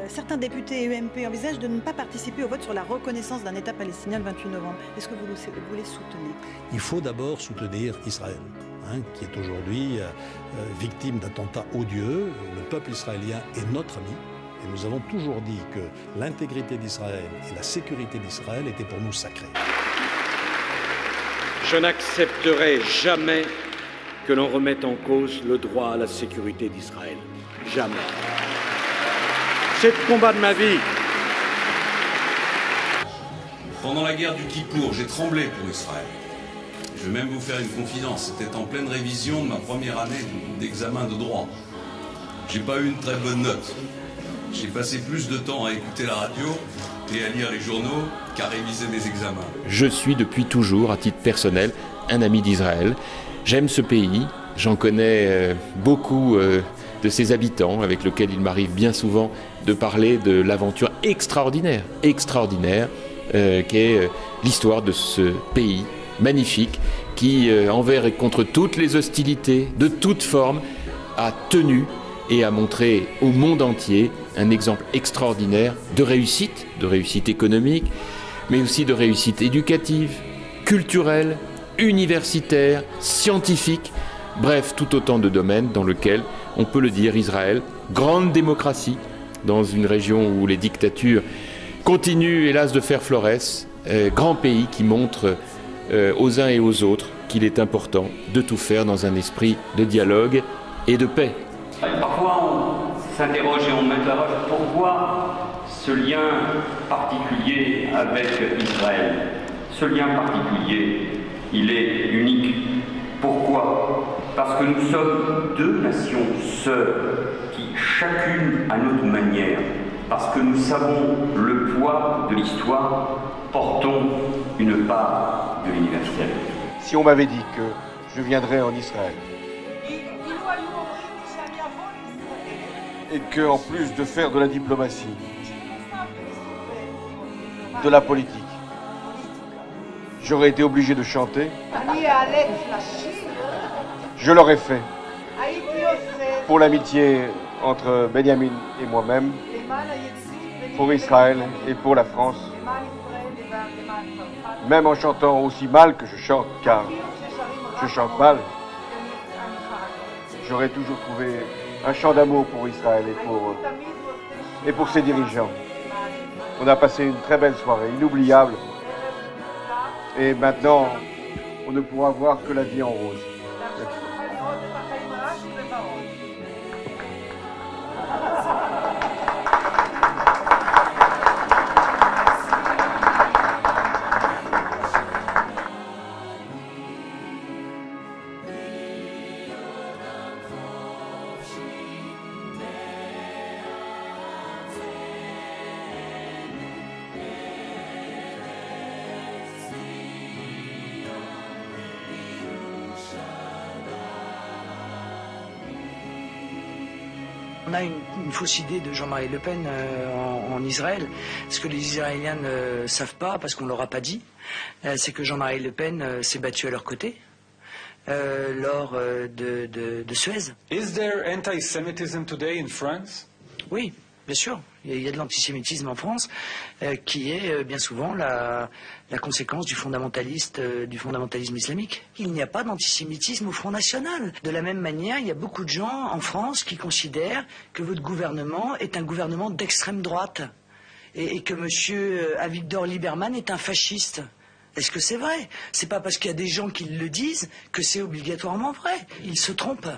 Certains députés UMP envisagent de ne pas participer au vote sur la reconnaissance d'un État palestinien le 28 novembre. Est-ce que vous les soutenez? Il faut d'abord soutenir Israël, qui est aujourd'hui victime d'attentats odieux. Le peuple israélien est notre ami. Et nous avons toujours dit que l'intégrité d'Israël et la sécurité d'Israël étaient pour nous sacrées. Je n'accepterai jamais que l'on remette en cause le droit à la sécurité d'Israël. Jamais. C'est le combat de ma vie. Pendant la guerre du Kippour, j'ai tremblé pour Israël. Je vais même vous faire une confidence. C'était en pleine révision de ma première année d'examen de droit. J'ai pas eu une très bonne note. J'ai passé plus de temps à écouter la radio et à lire les journaux qu'à réviser mes examens. Je suis depuis toujours, à titre personnel, un ami d'Israël. J'aime ce pays, j'en connais beaucoup de ses habitants, avec lesquels il m'arrive bien souvent de parler de l'aventure extraordinaire qu'est l'histoire de ce pays magnifique qui, envers et contre toutes les hostilités, de toutes formes, a tenu et a montré au monde entier un exemple extraordinaire de réussite économique, mais aussi de réussite éducative, culturelle, universitaire, scientifique, bref, tout autant de domaines dans lesquels, on peut le dire, Israël, grande démocratie, dans une région où les dictatures continuent, hélas, de faire florès, grand pays qui montre aux uns et aux autres qu'il est important de tout faire dans un esprit de dialogue et de paix. Parfois, on s'interroge et on m'interroge pourquoi ce lien particulier avec Israël. Ce lien particulier, il est unique. Pourquoi? Parce que nous sommes deux nations sœurs qui, chacune à notre manière, parce que nous savons le poids de l'histoire, portons une part de l'universel. Si on m'avait dit que je viendrais en Israël, et qu'en plus de faire de la diplomatie, de la politique, j'aurais été obligé de chanter, je l'aurais fait. Pour l'amitié entre Benjamin et moi-même, pour Israël et pour la France, même en chantant aussi mal que je chante, car je chante mal, j'aurais toujours trouvé un chant d'amour pour Israël et pour ses dirigeants. On a passé une très belle soirée, inoubliable. Et maintenant, on ne pourra voir que la vie en rose. On a une fausse idée de Jean-Marie Le Pen en Israël. Ce que les Israéliens ne savent pas, parce qu'on ne leur a pas dit, c'est que Jean-Marie Le Pen s'est battu à leur côté lors de Suez. Is there anti-Semitism today in France? Oui, bien sûr. Il y a de l'antisémitisme en France qui est bien souvent la conséquence du fondamentalisme islamique. Il n'y a pas d'antisémitisme au Front National. De la même manière, il y a beaucoup de gens en France qui considèrent que votre gouvernement est un gouvernement d'extrême droite et que M. Avigdor Lieberman est un fasciste. Est-ce que c'est vrai? C'est pas parce qu'il y a des gens qui le disent que c'est obligatoirement vrai. Ils se trompent.